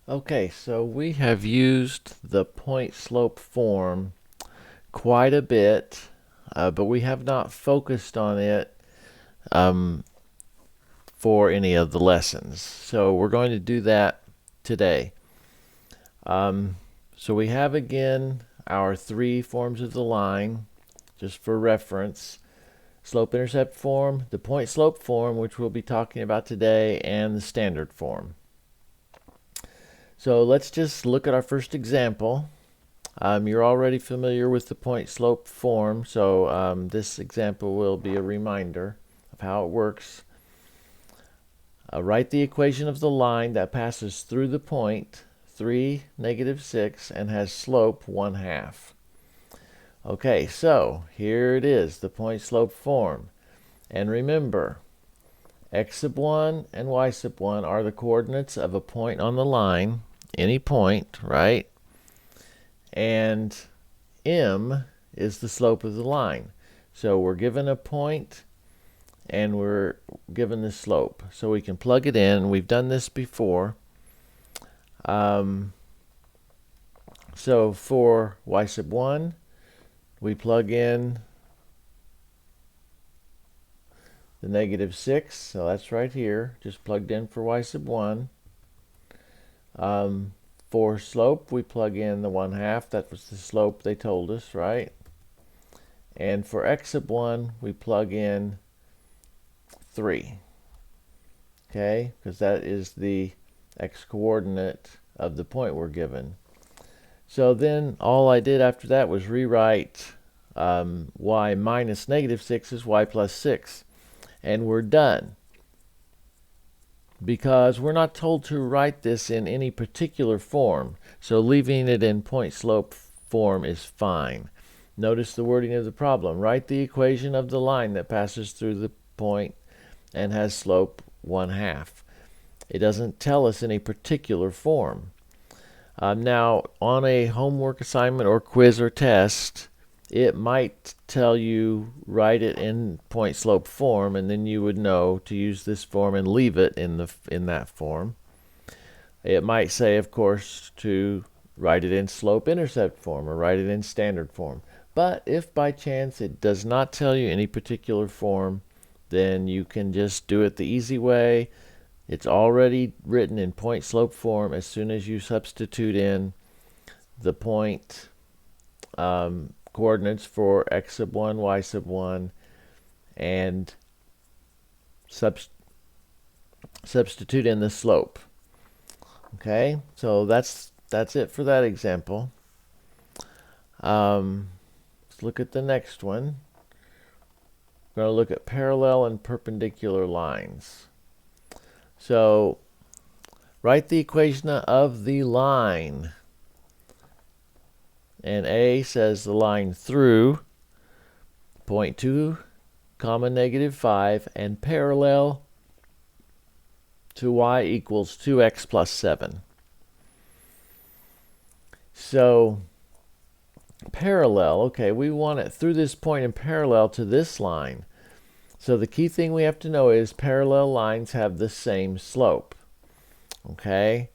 Okay, so we have used the point slope form quite a bit, but we have not focused on it um, for any of the lessons. So we're going to do that today. Um, so we have again our three forms of the line, just for reference. Slope-intercept form, the point slope form, which we'll be talking about today, and the standard form. So let's just look at our first example. You're already familiar with the point slope form, so this example will be a reminder of how it works. Write the equation of the line that passes through the point 3, -6, and has slope 1/2. Okay, so here it is, the point slope form. And remember, x sub 1 and y sub 1 are the coordinates of a point on the line, any point, right? And m is the slope of the line. So we're given a point and we're given the slope. So we can plug it in. We've done this before. So for y sub 1, we plug in the -6. So that's right here. Just plugged in for y sub 1. For slope, we plug in the 1/2. That was the slope they told us, right? And for x sub 1, we plug in 3. Okay, because that is the x-coordinate of the point we're given. So then all I did after that was rewrite y minus -6 is y plus 6. And we're done. Because we're not told to write this in any particular form. So leaving it in point slope form is fine. Notice the wording of the problem. Write the equation of the line that passes through the point and has slope 1/2. It doesn't tell us any particular form. Now, on a homework assignment or quiz or test, it might tell you write it in point slope form, and then you would know to use this form and leave it in that form. It might say, of course, to write it in slope intercept form or write it in standard form. But if by chance it does not tell you any particular form, then you can just do it the easy way. It's already written in point slope form as soon as you substitute in the point coordinates for x sub 1, y sub 1, and substitute in the slope. Okay, so that's it for that example. Let's look at the next one. We're going to look at parallel and perpendicular lines. So write the equation of the line. And A says the line through point 2, -5, and parallel to y equals 2x plus 7. So parallel, okay, we want it through this point and parallel to this line. So the key thing we have to know is parallel lines have the same slope. Okay?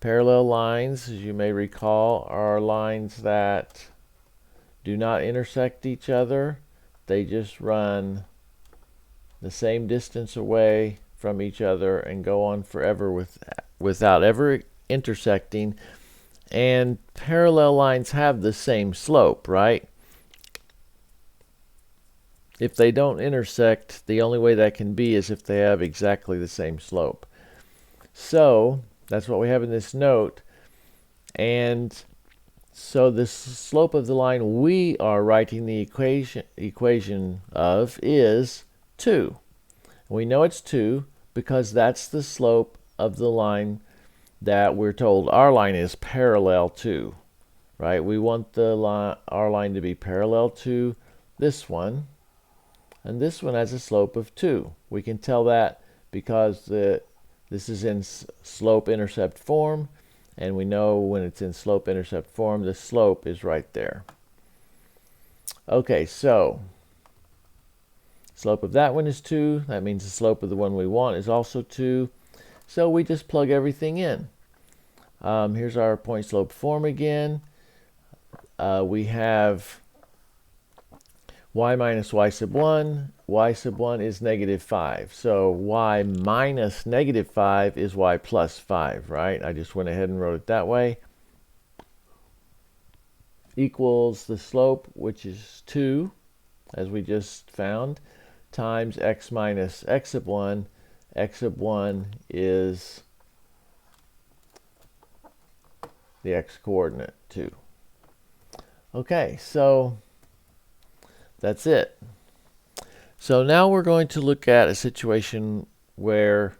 Parallel lines, as you may recall, are lines that do not intersect each other. They just run the same distance away from each other and go on forever without ever intersecting. And parallel lines have the same slope, right? If they don't intersect, the only way that can be is if they have exactly the same slope. So that's what we have in this note. And so the slope of the line we are writing the equation of is 2. We know it's 2 because that's the slope of the line that we're told our line is parallel to. Right? We want our line to be parallel to this one. And this one has a slope of 2. We can tell that because this is in slope-intercept form, and we know when it's in slope-intercept form, the slope is right there. Okay, so slope of that one is 2. That means the slope of the one we want is also 2. So we just plug everything in. Here's our point slope form again. We have y minus y sub 1. Y sub 1 is negative 5. So y minus negative 5 is y plus 5, right? I just went ahead and wrote it that way. Equals the slope, which is 2, as we just found, times x minus x sub 1. X sub 1 is the x-coordinate, 2. Okay, so that's it. So now we're going to look at a situation where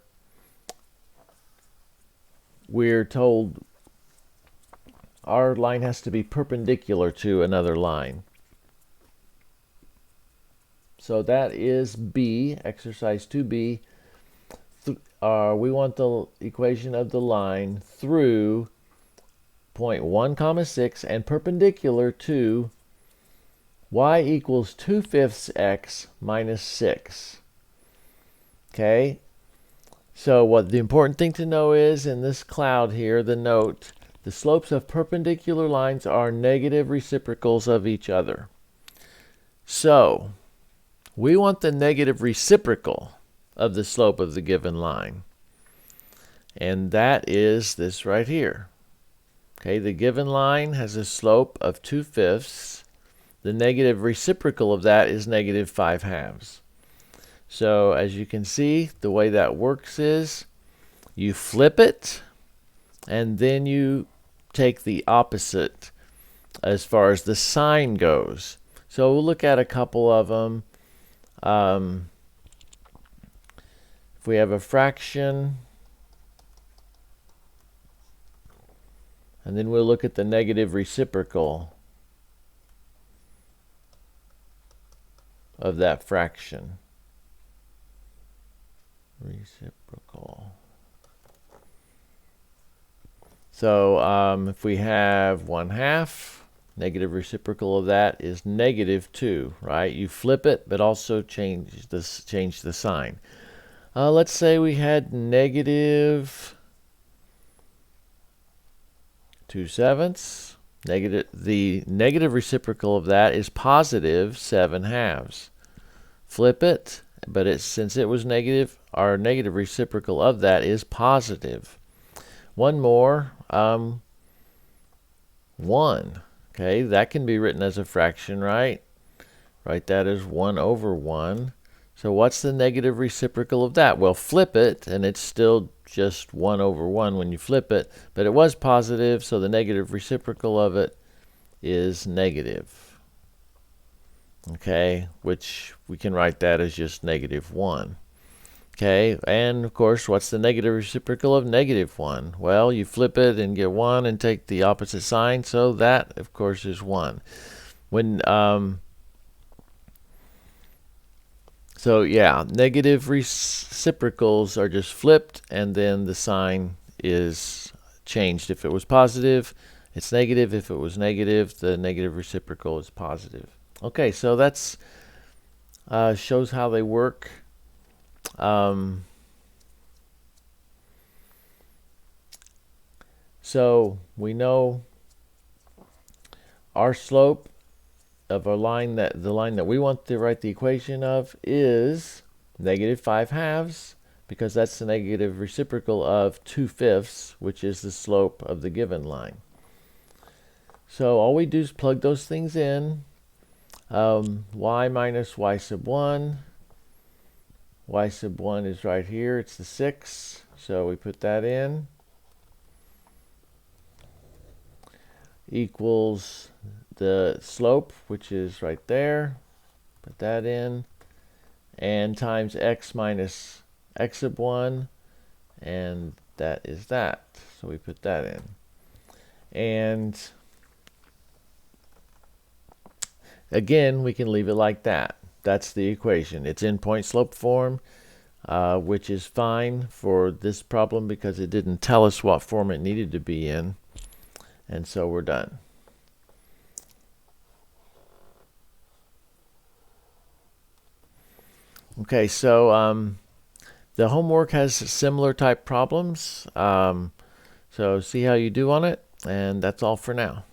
we're told our line has to be perpendicular to another line. So that is B, exercise 2B. We want the equation of the line through point 1 comma 6 and perpendicular to y equals 2/5 x minus 6. Okay, so what the important thing to know is, in this cloud here, the note, the slopes of perpendicular lines are negative reciprocals of each other. So we want the negative reciprocal of the slope of the given line, and that is this right here. Okay, the given line has a slope of 2/5. The negative reciprocal of that is negative 5/2. So as you can see, the way that works is you flip it and then you take the opposite as far as the sign goes. So we'll look at a couple of them. If we have a fraction, and then we'll look at the negative reciprocal of that fraction. Reciprocal. So if we have 1/2, negative reciprocal of that is negative 2, right? You flip it, but also change the sign. Let's say we had negative 2/7. The negative reciprocal of that is positive 7/2. Flip it, but since it was negative, our negative reciprocal of that is positive. One more, 1. Okay, that can be written as a fraction, right? Write that as 1/1. So what's the negative reciprocal of that? Well, flip it, and it's still just 1/1 when you flip it, but it was positive, so the negative reciprocal of it is negative. Okay, which we can write that as just -1. Okay, and of course, what's the negative reciprocal of -1? Well, you flip it and get 1 and take the opposite sign, so that, of course, is 1. So yeah, negative reciprocals are just flipped, and then the sign is changed. If it was positive, it's negative. If it was negative, the negative reciprocal is positive. Okay, so that's shows how they work. So we know our slope of our line, the line that we want to write the equation of, is negative 5/2, because that's the negative reciprocal of 2/5, which is the slope of the given line. So all we do is plug those things in. Y minus y sub 1. Y sub 1 is right here. It's the 6. So we put that in. Equals the slope, which is right there. Put that in. And times x minus x sub 1. And that is that. So we put that in. And again, we can leave it like that. That's the equation. It's in point slope form, which is fine for this problem because it didn't tell us what form it needed to be in. And so we're done. Okay, so the homework has similar type problems. So see how you do on it, and that's all for now.